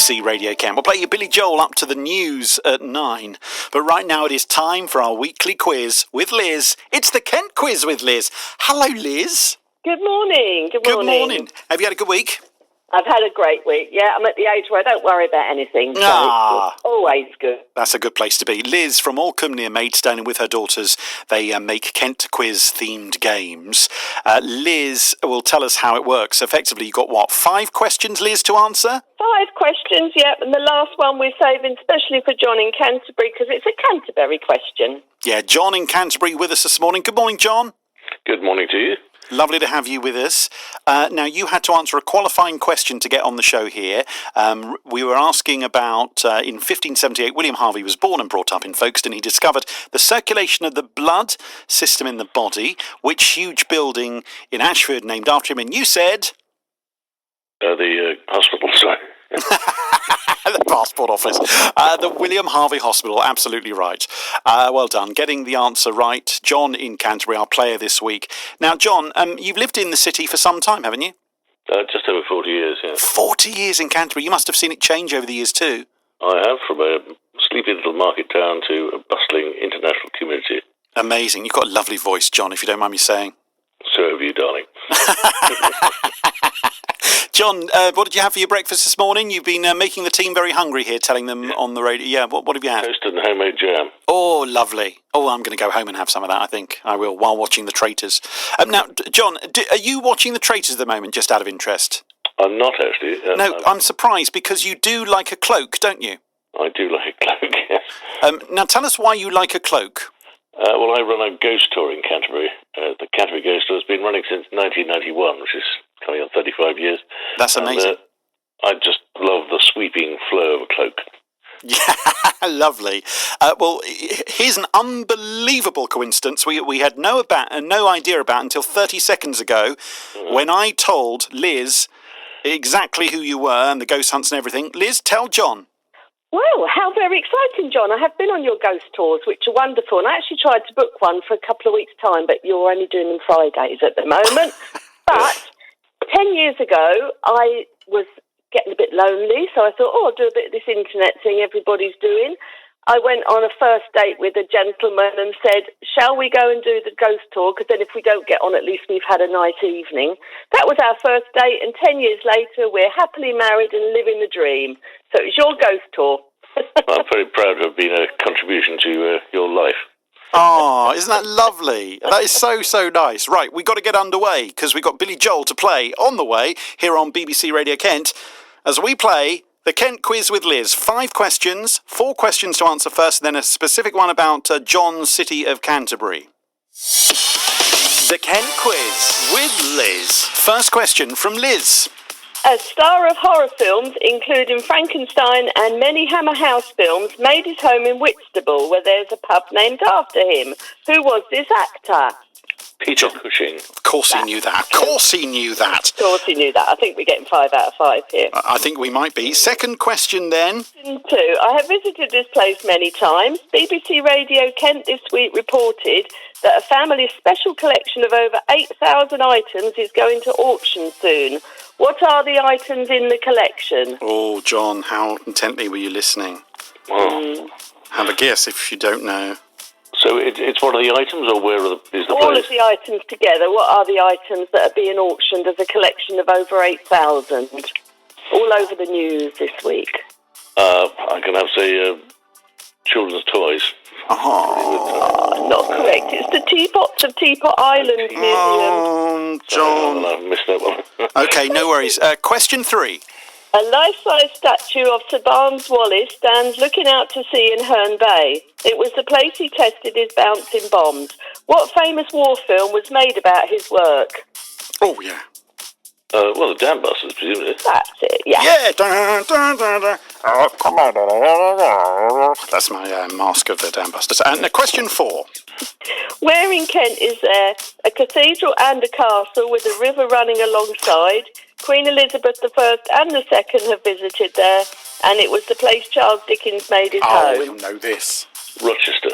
BBC Radio Kent. We'll play you Billy Joel up to the news at 9. But right now it is time for our weekly quiz with Liz. It's the Kent Quiz with Liz. Hello, Liz. Good morning. Good morning. Have you had a good week? I've had a great week. Yeah, I'm at the age where I don't worry about anything. So it's always good. That's a good place to be. Liz from Alcombe near Maidstone, and with her daughters, they make Kent Quiz-themed games. Liz will tell us how it works. Effectively, you've got, 5 questions, Liz, to answer? 5 questions, yep. And the last one we're saving specially for John in Canterbury because it's a Canterbury question. Yeah, John in Canterbury with us this morning. Good morning, John. Good morning to you. Lovely to have you with us. Now, you had to answer a qualifying question to get on the show here. We were asking about, in 1578, William Harvey was born and brought up in Folkestone. He discovered the circulation of the blood system in the body. Which huge building in Ashford named after him? And you said... the hospital, sorry. The passport office. The William Harvey Hospital, absolutely right. Well done. Getting the answer right. John in Canterbury, our player this week. Now, John, you've lived in the city for some time, haven't you? Just over 40 years, yeah. 40 years in Canterbury. You must have seen it change over the years too. I have, from a sleepy little market town to a bustling international community. Amazing. You've got a lovely voice, John, if you don't mind me saying. So have you, darling. John, what did you have for your breakfast this morning? You've been making the team very hungry here, telling them on the radio. Yeah, what have you had? Toast and homemade jam. Oh, lovely. Oh, I'm going to go home and have some of that, I think. I will, while watching The Traitors. Now, John, are you watching The Traitors at the moment, just out of interest? I'm not, actually. No, I'm surprised, because you do like a cloak, don't you? I do like a cloak, yes. Now, tell us why you like a cloak. Well, I run a ghost tour in Canterbury. The Canterbury Ghost Tour has been running since 1991, which is coming on 35 years. That's amazing. I just love the sweeping flow of a cloak. Yeah, lovely. Well, here's an unbelievable coincidence we had no idea about until 30 seconds ago when I told Liz exactly who you were and the ghost hunts and everything. Liz, tell John. Well, how very exciting, John. I have been on your ghost tours, which are wonderful, and I actually tried to book one for a couple of weeks' time, but you're only doing them Fridays at the moment. But 10 years ago, I was getting a bit lonely, so I thought, I'll do a bit of this internet thing everybody's doing. I went on a first date with a gentleman and said, shall we go and do the ghost tour? Because then if we don't get on, at least we've had a nice evening. That was our first date, and 10 years later, we're happily married and living the dream. So it's your ghost tour. I'm very proud to have been a contribution to your life. Oh, isn't that lovely? That is so, so nice. Right, we've got to get underway because we've got Billy Joel to play on the way here on BBC Radio Kent as we play the Kent Quiz with Liz. 5 questions, 4 questions to answer first, and then a specific one about John's city of Canterbury. The Kent Quiz with Liz. First question from Liz. A star of horror films, including Frankenstein and many Hammer House films, made his home in Whitstable, where there's a pub named after him. Who was this actor? Peter Cushing. Of course he knew that. Of course he knew that. Of course he knew that. I think we're getting 5 out of 5 here. I think we might be. Second question then. Question 2. I have visited this place many times. BBC Radio Kent this week reported that a family's special collection of over 8,000 items is going to auction soon. What are the items in the collection? Oh, John, how intently were you listening? Have a guess if you don't know. So it's one of the items, or where is the All place? of the items together. What are the items that are being auctioned as a collection of over 8,000? All over the news this week. I can have, say, children's toys. Not correct. It's the teapots of Teapot Island Museum. Oh, John. I missed that one. Okay, no worries. Question 3. A life-size statue of Sir Barnes Wallis stands looking out to sea in Herne Bay. It was the place he tested his bouncing bombs. What famous war film was made about his work? Oh, yeah. Well, the Dam Busters, presumably. That's it, yeah. Yeah. Dun, dun, dun, dun. Oh, come on. That's my mask of the Dam Busters. And question 4. Where in Kent is there a cathedral and a castle with a river running alongside? Queen Elizabeth I and II have visited there, and it was the place Charles Dickens made his home. Oh, you'll know this. Rochester.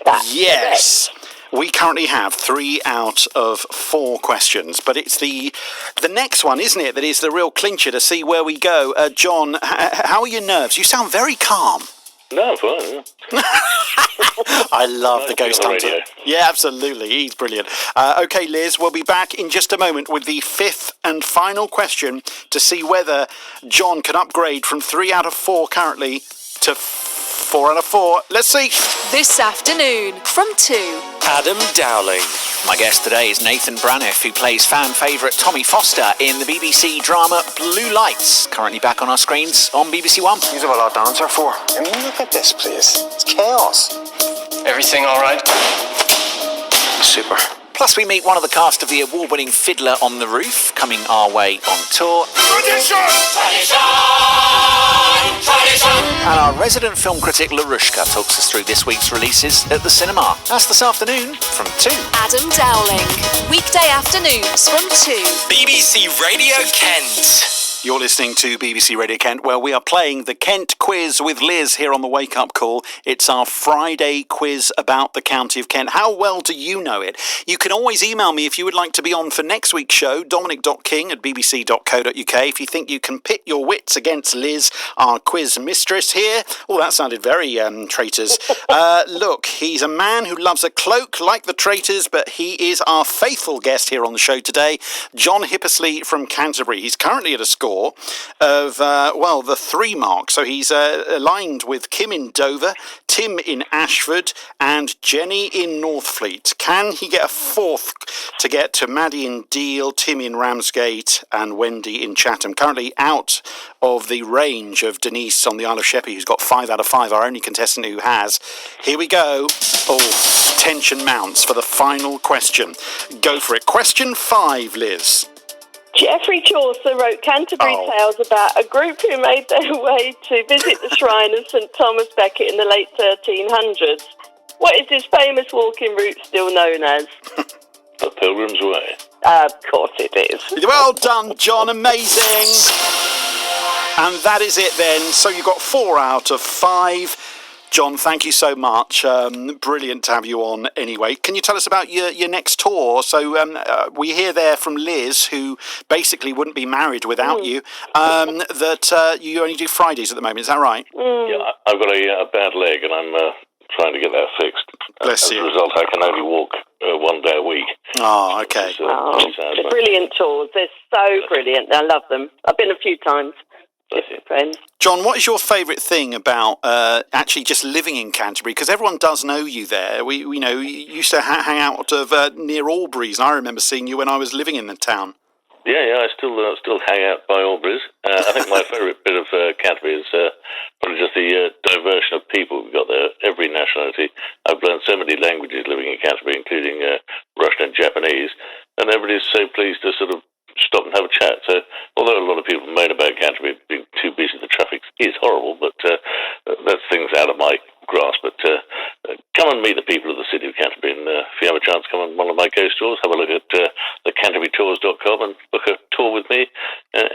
That's Yes. correct. We currently have 3 out of 4 questions, but it's the next one, isn't it, that is the real clincher to see where we go. John, how are your nerves? You sound very calm. No, I'm fine. Yeah. I love the Ghost on the Hunter. radio. Yeah, absolutely. He's brilliant. OK, Liz, we'll be back in just a moment with the 5th and final question to see whether John can upgrade from 3 out of 4 currently to 4 out of 4. Let's see. This afternoon from 2. Adam Dowling. My guest today is Nathan Braniff, who plays fan favourite Tommy Foster in the BBC drama Blue Lights, currently back on our screens on BBC One. You have a lot to answer for. I mean, look at this place. It's chaos. Everything all right? Super. Plus, we meet one of the cast of the award-winning Fiddler on the Roof, coming our way on tour. And our resident film critic Larushka talks us through this week's releases at the cinema. That's this afternoon from 2. Adam Dowling. Weekday afternoons from 2. BBC Radio Kent. You're listening to BBC Radio Kent, where we are playing the Kent Quiz with Liz here on the Wake Up Call. It's our Friday quiz about the County of Kent. How well do you know it? You can always email me if you would like to be on for next week's show, dominic.king@bbc.co.uk. If you think you can pit your wits against Liz, our quiz mistress here. Oh, that sounded very traitors. Look, he's a man who loves a cloak like the traitors, but he is our faithful guest here on the show today, John Hippersley from Canterbury. He's currently at a score of, the 3 mark. So he's aligned with Kim in Dover, Tim in Ashford, and Jenny in Northfleet. Can he get a 4th to get to Maddie in Deal, Tim in Ramsgate, and Wendy in Chatham? Currently out of the range of Denise on the Isle of Sheppey, who's got 5 out of 5, our only contestant who has. Here we go. Oh, tension mounts for the final question. Go for it. Question 5, Liz. Geoffrey Chaucer wrote Canterbury Tales about a group who made their way to visit the shrine of St Thomas Becket in the late 1300s. What is this famous walking route still known as? The Pilgrim's Way. Of course it is. Well done, John. Amazing. And that is it then. So you got 4 out of 5. John, thank you so much. Brilliant to have you on anyway. Can you tell us about your next tour? So we hear there from Liz, who basically wouldn't be married without you, that you only do Fridays at the moment. Is that right? Yeah, I've got a bad leg and I'm trying to get that fixed. Bless you. As a result, I can only walk 1 day a week. Oh, okay. Really sad, They're brilliant tours. They're so brilliant. I love them. I've been a few times. Different friends. John, what is your favourite thing about actually just living in Canterbury? Because everyone does know you there. We know you used to hang out of near Albury's, and I remember seeing you when I was living in the town. Yeah, I still hang out by Albury's. I think my favourite bit of Canterbury is probably just the diversion of people we've got there. Every nationality. I've learned so many languages living in Canterbury, including Russian and Japanese, and everybody's so pleased to sort of stop and have a chat. So, although a lot of people moan about Canterbury being too busy, the traffic is horrible, but that's things out of my grasp. But come and meet the people of the city of Canterbury, and if you have a chance, come on one of my ghost tours. Have a look at the CanterburyTours.com and book a tour with me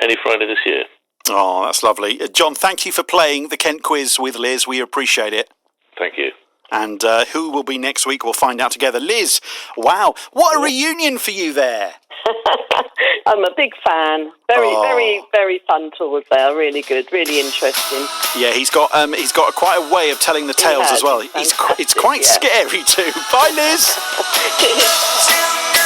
any Friday this year. Oh, that's lovely. John, thank you for playing the Kent Quiz with Liz. We appreciate it. Thank you. And who will be next week, we'll find out together. Liz, wow, what a reunion for you there. I'm a big fan. Very, very fun tours there. Really good, really interesting. Yeah, he's got quite a way of telling the tales as well. It's quite scary too. Bye, Liz.